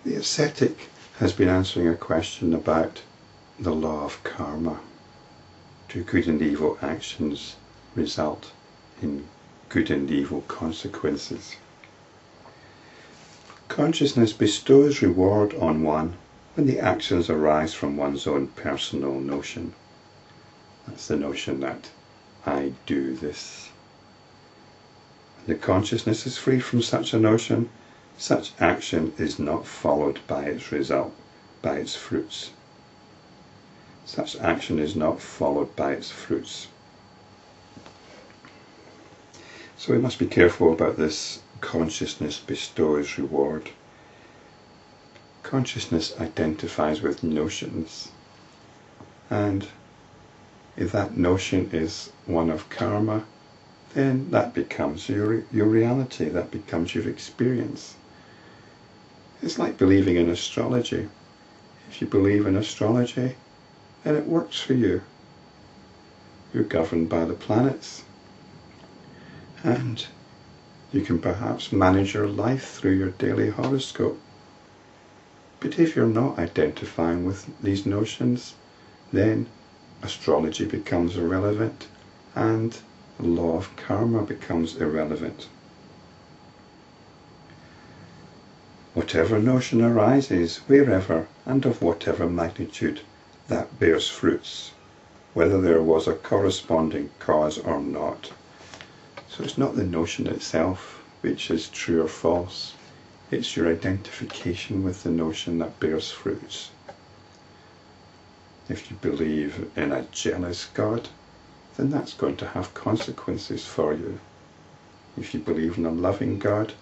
The ascetic has been answering a question about the law of karma. Do good and evil actions result in good and evil consequences? Consciousness bestows reward on one when the actions arise from one's own personal notion. That's the notion that I do this. When the consciousness is free from such a notion, such action is not followed by its result, by its fruits. Such action is not followed by its fruits. So we must be careful about this consciousness bestows reward. Consciousness identifies with notions, and if that notion is one of karma, then that becomes your reality, that becomes your experience. It's like believing in astrology. If you believe in astrology, then it works for you. You're governed by the planets, and you can perhaps manage your life through your daily horoscope. But if you're not identifying with these notions, then astrology becomes irrelevant and the law of karma becomes irrelevant. Whatever notion arises, wherever and of whatever magnitude, that bears fruits, whether there was a corresponding cause or not. So it's not the notion itself which is true or false, it's your identification with the notion that bears fruits. If you believe in a jealous God, then that's going to have consequences for you. If you believe in a loving God,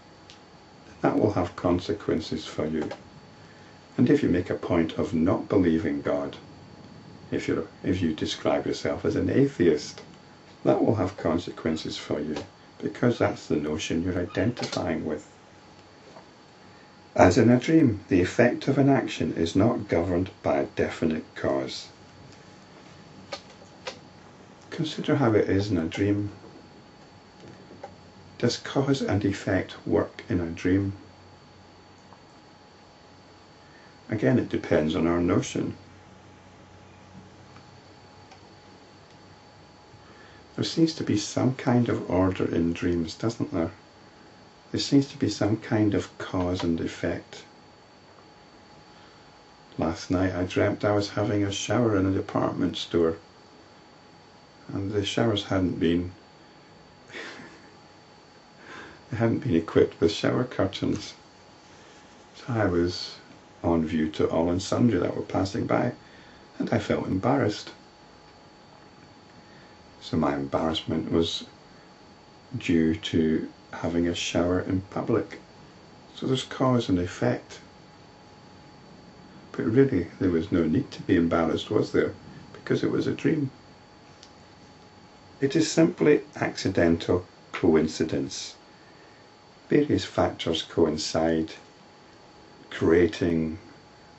that will have consequences for you. And if you make a point of not believing God, if you describe yourself as an atheist, that will have consequences for you, because that's the notion you're identifying with. As in a dream, the effect of an action is not governed by a definite cause. Consider how it is in a dream. Does cause and effect work in a dream? Again, it depends on our notion. There seems to be some kind of order in dreams, doesn't there? There seems to be some kind of cause and effect. Last night I dreamt I was having a shower in a department store, and the showers hadn't been equipped with shower curtains. So I was on view to all and sundry that were passing by, and I felt embarrassed. So my embarrassment was due to having a shower in public. So there's cause and effect. But really, there was no need to be embarrassed, was there? Because it was a dream. It is simply accidental coincidence. Various factors coincide, creating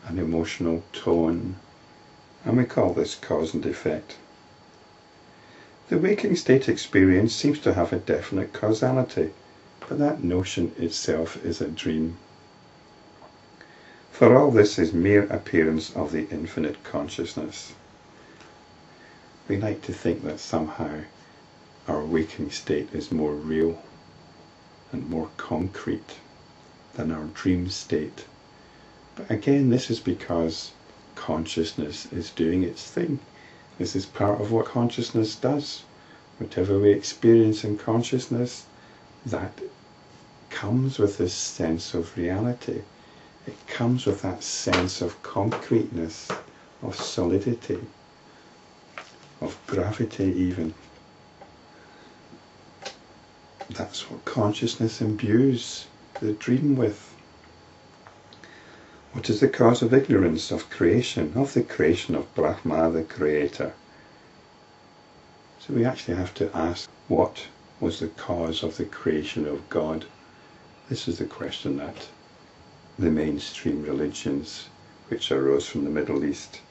an emotional tone, and we call this cause and effect. The waking state experience seems to have a definite causality, but that notion itself is a dream. For all this is mere appearance of the infinite consciousness. We like to think that somehow our waking state is more real and more concrete than our dream state. But again, this is because consciousness is doing its thing. This is part of what consciousness does. Whatever we experience in consciousness, that comes with this sense of reality. It comes with that sense of concreteness, of solidity, of gravity even. That's what consciousness imbues the dream with. What is the cause of ignorance, of creation, of the creation of Brahma, the creator? So we actually have to ask, what was the cause of the creation of God? This is the question that the mainstream religions, which arose from the Middle East,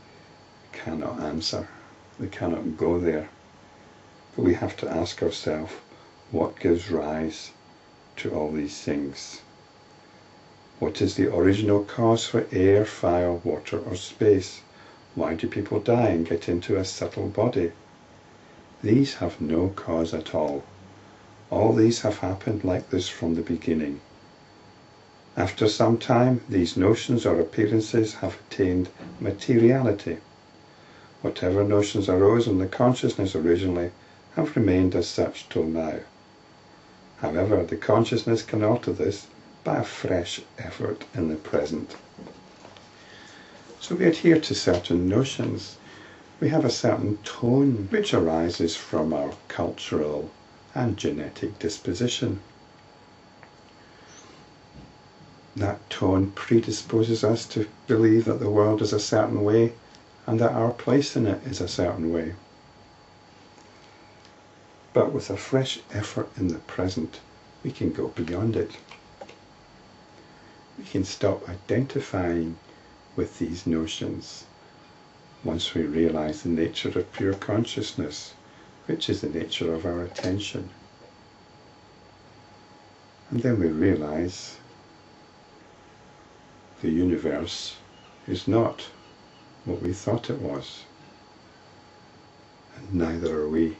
cannot answer. They cannot go there. But we have to ask ourselves, what gives rise to all these things? What is the original cause for air, fire, water, or space? Why do people die and get into a subtle body? These have no cause at all. All these have happened like this from the beginning. After some time, these notions or appearances have attained materiality. Whatever notions arose in the consciousness originally have remained as such till now. However, the consciousness can alter this by a fresh effort in the present. So we adhere to certain notions. We have a certain tone which arises from our cultural and genetic disposition. That tone predisposes us to believe that the world is a certain way and that our place in it is a certain way. But with a fresh effort in the present, we can go beyond it. We can stop identifying with these notions once we realize the nature of pure consciousness, which is the nature of our attention. And then we realize the universe is not what we thought it was, and neither are we.